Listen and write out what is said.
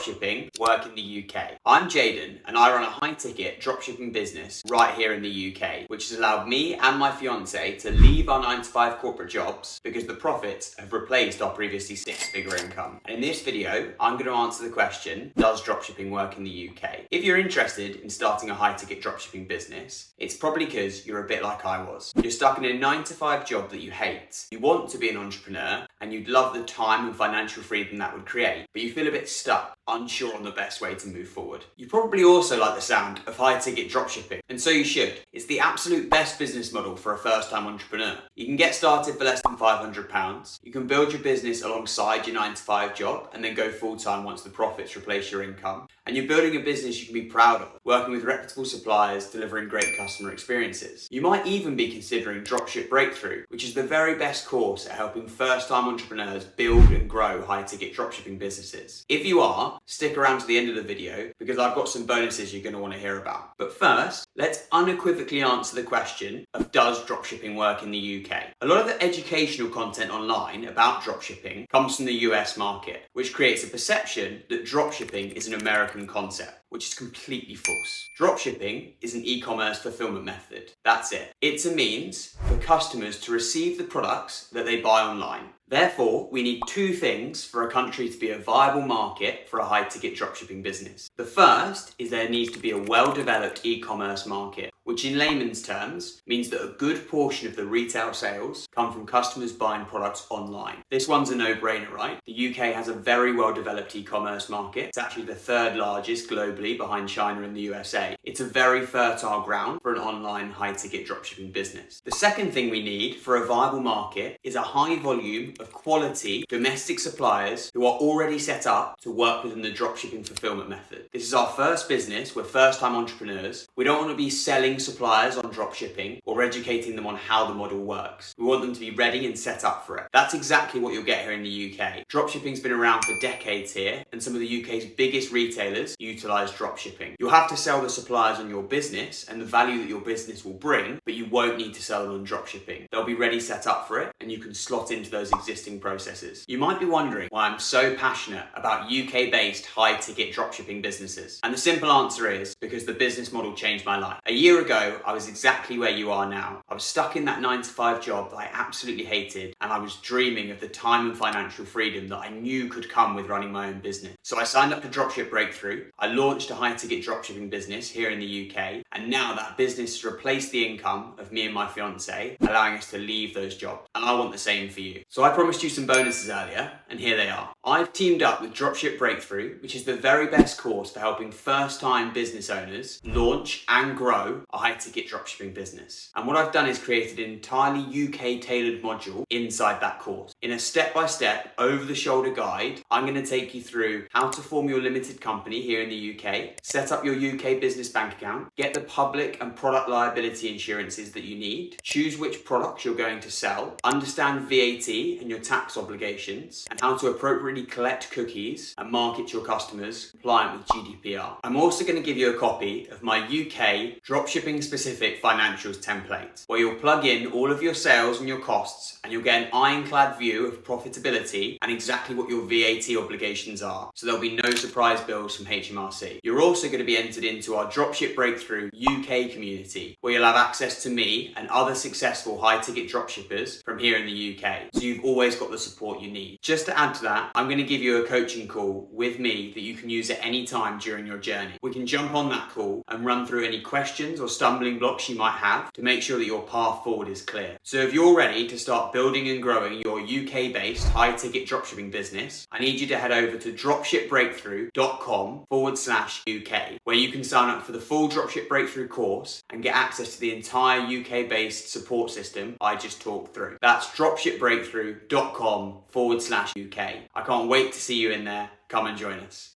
dropshipping work in the UK? I'm Jayden and I run a high-ticket dropshipping business right here in the UK, which has allowed me and my fiance to leave our 9-to-5 corporate jobs because the profits have replaced our previously 6-figure income. And in this video, I'm going to answer the question, does dropshipping work in the UK? If you're interested in starting a high-ticket dropshipping business, it's probably because you're a bit like I was. You're stuck in a 9-to-5 job that you hate. You want to be an entrepreneur and you'd love the time and financial freedom that would create, but you feel a bit stuck, unsure on the best way to move forward. You probably also like the sound of high-ticket dropshipping, and so you should. It's the absolute best business model for a first-time entrepreneur. You can get started for less than £500. You can build your business alongside your 9-to-5 job and then go full-time once the profits replace your income. And you're building a business you can be proud of, working with reputable suppliers, delivering great customer experiences. You might even be considering Dropship Breakthru, which is the very best course at helping first-time entrepreneurs build and grow high-ticket dropshipping businesses. If you are, stick around to the end of the video because I've got some bonuses you're going to want to hear about. But first, let's unequivocally answer the question of does dropshipping work in the UK? A lot of the educational content online about dropshipping comes from the US market, which creates a perception that dropshipping is an American concept, which is completely false. Dropshipping is an e-commerce fulfillment method. That's it. It's a means for customers to receive the products that they buy online. Therefore, we need two things for a country to be a viable market for a high-ticket dropshipping business. The first is there needs to be a well-developed e-commerce market, which in layman's terms means that a good portion of the retail sales come from customers buying products online. This one's a no-brainer, right? The UK has a very well-developed e-commerce market. It's actually the third largest globally behind China and the USA. It's a very fertile ground for an online high-ticket dropshipping business. The second thing we need for a viable market is a high volume of quality domestic suppliers who are already set up to work within the dropshipping fulfillment method. This is our first business. We're first-time entrepreneurs. We don't want to be selling suppliers on dropshipping or educating them on how the model works. We want them to be ready and set up for it. That's exactly what you'll get here in the UK. Dropshipping's been around for decades here, and some of the UK's biggest retailers utilize dropshipping. You'll have to sell the suppliers on your business and the value that your business will bring, but you won't need to sell them on dropshipping. They'll be ready set up for it, and you can slot into those existing processes. You might be wondering why I'm so passionate about UK-based high-ticket dropshipping businesses. And the simple answer is because the business model changed my life. A year ago, I was exactly where you are now. I was stuck in that 9-to-5 job that I absolutely hated, and I was dreaming of the time and financial freedom that I knew could come with running my own business. So I signed up to Dropship Breakthru. I launched a high-ticket dropshipping business here in the UK, and now that business has replaced the income of me and my fiance, allowing us to leave those jobs. And I want the same for you. So I promised you some bonuses earlier, and here they are. I've teamed up with Dropship Breakthru, which is the very best course for helping first-time business owners launch and grow a high-ticket dropshipping business. And what I've done is created an entirely UK-tailored module inside that course. In a step-by-step, over-the-shoulder guide, I'm going to take you through how to form your limited company here in the UK, set up your UK business bank account, get the public and product liability insurances that you need, choose which products you're going to sell, understand VAT and your tax obligations, and how to appropriately collect cookies and market your customers compliant with GDPR. I'm also going to give you a copy of my UK dropshipping specific financials template, where you'll plug in all of your sales and your costs, and you'll get an ironclad view of profitability and exactly what your VAT obligations are, so there'll be no surprise bills from HMRC. You're also going to be entered into our Dropship Breakthru UK community, where you'll have access to me and other successful high-ticket dropshippers from here in the UK, so you've always got the support you need. Just to add to that, I'm going to give you a coaching call with me that you can use at any time during your journey. We can jump on that call and run through any questions or stumbling blocks you might have to make sure that your path forward is clear. So if you're ready to start building and growing your UK-based high-ticket dropshipping business, I need you to head over to dropshipbreakthru.com/UK, where you can sign up for the full Dropship Breakthru course and get access to the entire UK-based support system I just talked through. That's dropshipbreakthru.com/UK. I can't wait to see you in there. Come and join us.